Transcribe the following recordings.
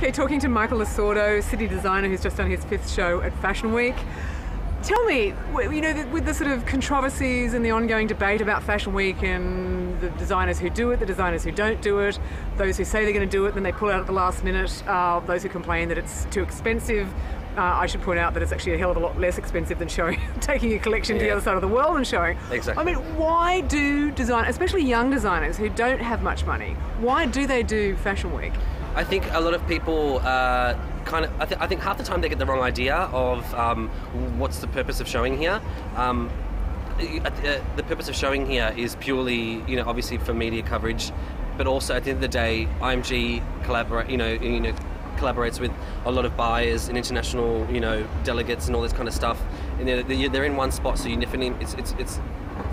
Okay, talking to Michael Lo Sordo, city designer who's just done his 5th show at Fashion Week. Tell me, you know, with the sort of controversies and the ongoing debate about Fashion Week and the designers who do it, the designers who don't do it, those who say they're going to do it, then they pull out at the last minute, those who complain that it's too expensive. I should point out that it's actually a hell of a lot less expensive than taking a collection to the other side of the world and showing. Exactly. I mean, why do especially young designers who don't have much money, why do they do Fashion Week? I think a lot of people I think half the time they get the wrong idea of what's the purpose of showing here. The purpose of showing here is purely, obviously for media coverage, but also at the end of the day, IMG collaborates with a lot of buyers and international, delegates and all this kind of stuff. And they're in one spot, so you definitely it's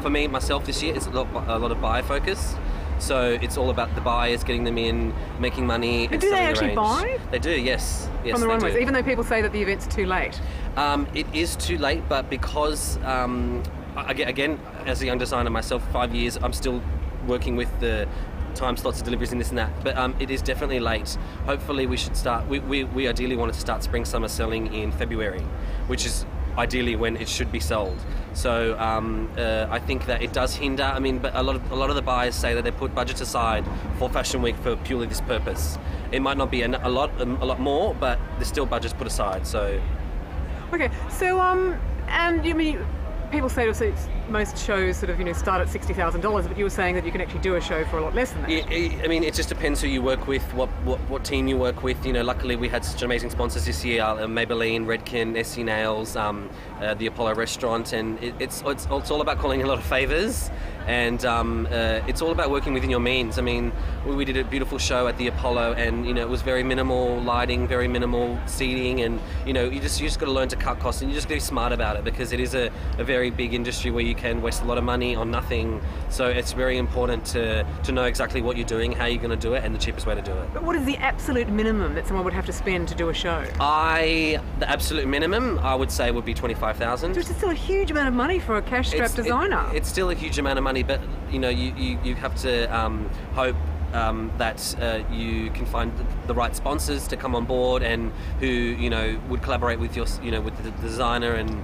for me myself this year it's a lot of buyer focus. So it's all about the buyers, getting them in, making money. But do they actually buy? They do, yes. From the runways, even though people say that the event's too late? It is too late, but because, again, as a young designer myself, 5 years, I'm still working with the time slots of deliveries and this and that. But it is definitely late. Hopefully we should start, we ideally wanted to start spring summer selling in February, which is ideally when it should be sold. So I think that it does hinder. I mean, but a lot of the buyers say that they put budgets aside for Fashion Week for purely this purpose. It might not be a lot more, but there's still budgets put aside. So okay, so and you mean people say most shows sort of start at $60,000, but you were saying that you can actually do a show for a lot less than that. I mean, it just depends who you work with, what team you work with. Luckily we had such amazing sponsors this year: Maybelline, Redken, SC Nails, the Apollo restaurant, and it's all about calling a lot of favors, and it's all about working within your means. I mean, we did a beautiful show at the Apollo, and it was very minimal lighting, very minimal seating, and you just got to learn to cut costs, and you just got to be smart about it, because it is a very big industry where you can waste a lot of money on nothing. So it's very important to know exactly what you're doing, how you're going to do it, and the cheapest way to do it. But what is the absolute minimum that someone would have to spend to do a show? The absolute minimum, I would say, would be $25,000. Which is still a huge amount of money for a cash-strapped designer. It's still a huge amount of money, but you have to hope that you can find the right sponsors to come on board, and who would collaborate with with the designer. And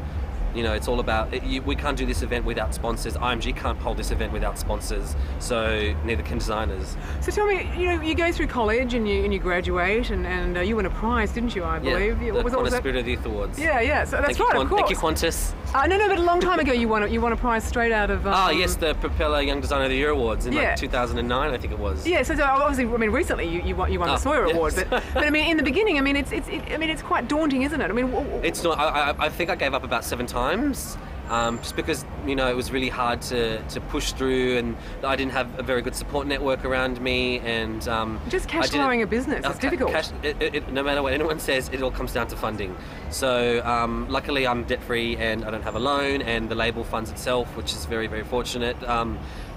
it's all about we can't do this event without sponsors. IMG can't hold this event without sponsors, so neither can designers. So tell me, you go through college and you graduate, and you won a prize, didn't you? I believe. Yeah, the Qantas Spirit of the Youth Awards. Yeah. So that's right, of course. Thank you, Qantas. No, but a long time ago you won a prize straight out of. Yes, the Propeller Young Designer of the Year Awards in 2009, I think it was. Yeah, so obviously, I mean, recently you won the Sawyer Award, but I mean, in the beginning, I mean, it's quite daunting, isn't it? I mean, it's not. I think I gave up about 7 times. Just because it was really hard to push through, and I didn't have a very good support network around me, and just cash flowing a business is difficult. No matter what anyone says, it all comes down to funding. So luckily I'm debt free and I don't have a loan, and the label funds itself, which is very, very fortunate.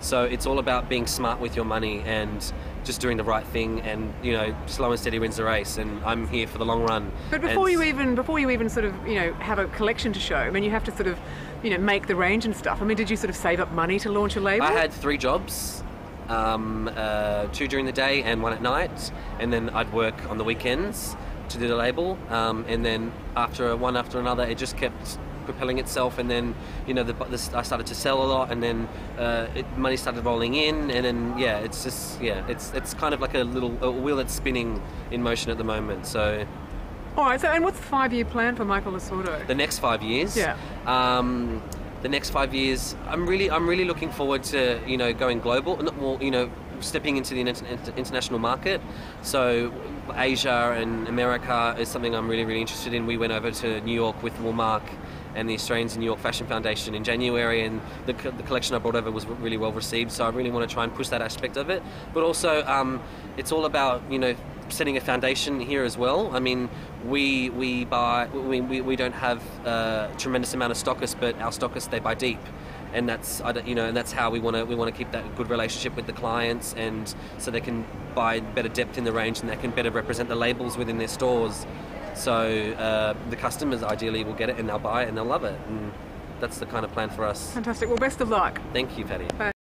So it's all about being smart with your money and just doing the right thing, and slow and steady wins the race, and I'm here for the long run. But before you even sort of have a collection to show, I mean, you have to sort of make the range and stuff. I mean, did you sort of save up money to launch a label? I had 3 jobs, 2 during the day and 1 at night, and then I'd work on the weekends to do the label, and then one after another, it just kept propelling itself, and then I started to sell a lot, and then money started rolling in, and then it's kind of like a wheel that's spinning in motion at the moment. So all right, so and what's the 5-year plan for Michael Lo Sordo? The next 5 years? Yeah. The next 5 years, I'm really looking forward to going global, stepping into the international market. So Asia and America is something I'm really, really interested in. We went over to New York with Walmart and the Australians in New York Fashion Foundation in January, and the collection I brought over was really well received. So I really want to try and push that aspect of it. But also, it's all about setting a foundation here as well. I mean, we don't have a tremendous amount of stockists, but our stockists, they buy deep, and that's and that's how we want to keep that good relationship with the clients, and so they can buy better depth in the range, and they can better represent the labels within their stores. So the customers ideally will get it, and they'll buy it, and they'll love it, and that's the kind of plan for us. Fantastic. Well, best of luck. Thank you, Patty. Bye.